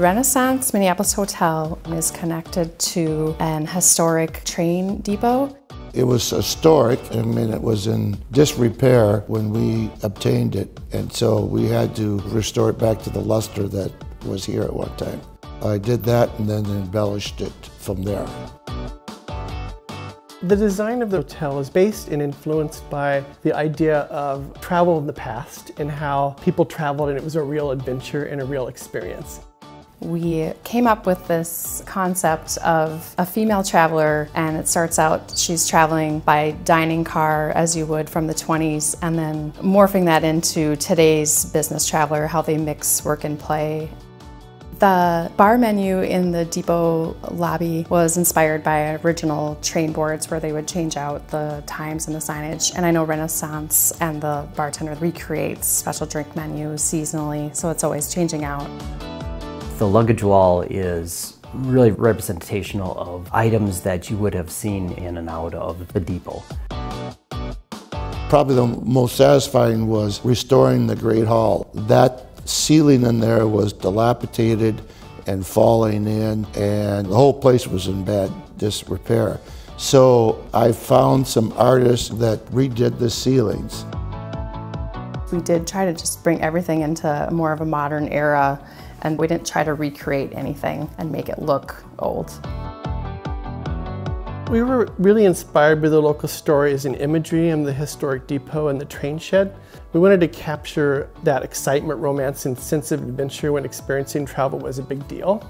Renaissance Minneapolis Hotel is connected to an historic train depot. It was historic. I mean, it was in disrepair when we obtained it, and so we had to restore it back to the luster that was here at one time. I did that and then embellished it from there. The design of the hotel is based and influenced by the idea of travel in the past and how people traveled, and it was a real adventure and a real experience. We came up with this concept of a female traveler, and it starts out she's traveling by dining car as you would from the 20s, and then morphing that into today's business traveler, how they mix work and play. The bar menu in the depot lobby was inspired by original train boards where they would change out the times and the signage. And I know Renaissance and the bartender recreates special drink menus seasonally, so it's always changing out. The luggage wall is really representational of items that you would have seen in and out of the depot. Probably the most satisfying was restoring the Great Hall. That ceiling in there was dilapidated and falling in, and the whole place was in bad disrepair. So I found some artists that redid the ceilings. We did try to just bring everything into more of a modern era, and we didn't try to recreate anything and make it look old. We were really inspired by the local stories and imagery in the historic depot and the train shed. We wanted to capture that excitement, romance, and sense of adventure when experiencing travel was a big deal.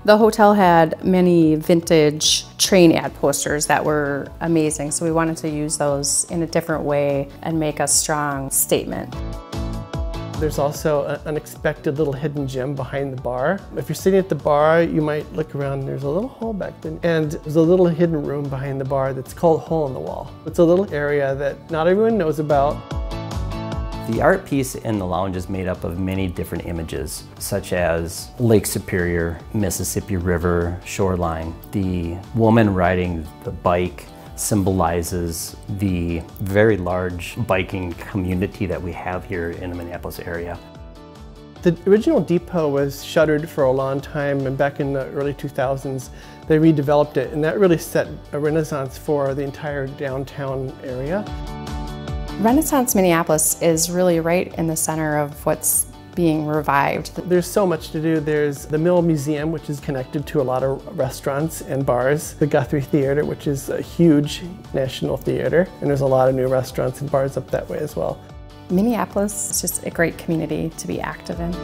The hotel had many vintage train ad posters that were amazing, so we wanted to use those in a different way and make a strong statement. There's also an unexpected little hidden gem behind the bar. If you're sitting at the bar, you might look around and there's a little hole back there. And there's a little hidden room behind the bar that's called Hole in the Wall. It's a little area that not everyone knows about. The art piece in the lounge is made up of many different images, such as Lake Superior, Mississippi River, shoreline. The woman riding the bike symbolizes the very large biking community that we have here in the Minneapolis area. The original depot was shuttered for a long time, and back in the early 2000s they redeveloped it, and that really set a renaissance for the entire downtown area. Renaissance Minneapolis is really right in the center of what's being revived. There's so much to do. There's the Mill Museum, which is connected to a lot of restaurants and bars. The Guthrie Theater, which is a huge national theater, and there's a lot of new restaurants and bars up that way as well. Minneapolis is just a great community to be active in.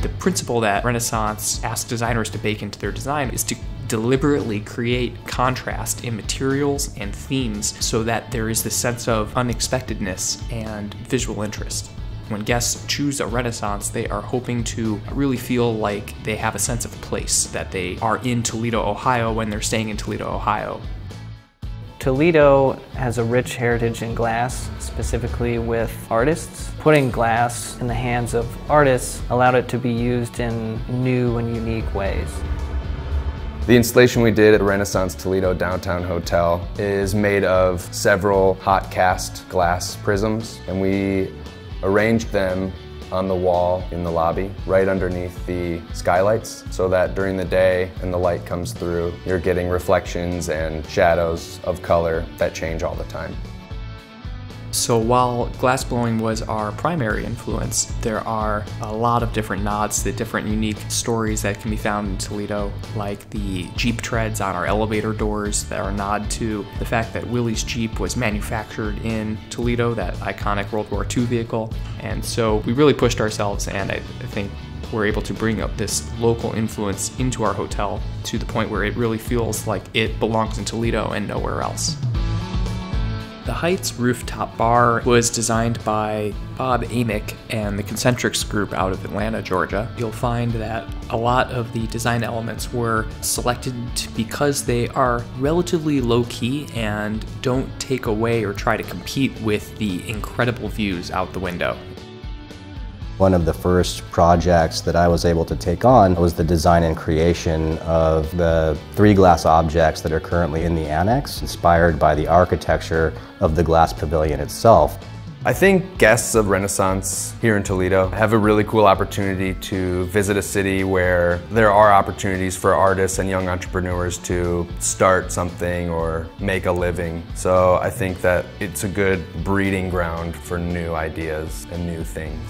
The principle that Renaissance asked designers to bake into their design is to deliberately create contrast in materials and themes so that there is this sense of unexpectedness and visual interest. When guests choose a Renaissance, they are hoping to really feel like they have a sense of place, that they are in Toledo, Ohio when they're staying in Toledo, Ohio. Toledo has a rich heritage in glass, specifically with artists. Putting glass in the hands of artists allowed it to be used in new and unique ways. The installation we did at Renaissance Toledo Downtown Hotel is made of several hot cast glass prisms, and we arranged them on the wall in the lobby, right underneath the skylights, so that during the day and the light comes through, you're getting reflections and shadows of color that change all the time. So while glassblowing was our primary influence, there are a lot of different nods to different unique stories that can be found in Toledo, like the Jeep treads on our elevator doors that are a nod to the fact that Willys Jeep was manufactured in Toledo, that iconic World War II vehicle. And so we really pushed ourselves, and I think we're able to bring up this local influence into our hotel to the point where it really feels like it belongs in Toledo and nowhere else. The Heights Rooftop Bar was designed by Bob Amick and the Concentrics group out of Atlanta, Georgia. You'll find that a lot of the design elements were selected because they are relatively low-key and don't take away or try to compete with the incredible views out the window. One of the first projects that I was able to take on was the design and creation of the 3 glass objects that are currently in the annex, inspired by the architecture of the glass pavilion itself. I think guests of Renaissance here in Toledo have a really cool opportunity to visit a city where there are opportunities for artists and young entrepreneurs to start something or make a living. So I think that it's a good breeding ground for new ideas and new things.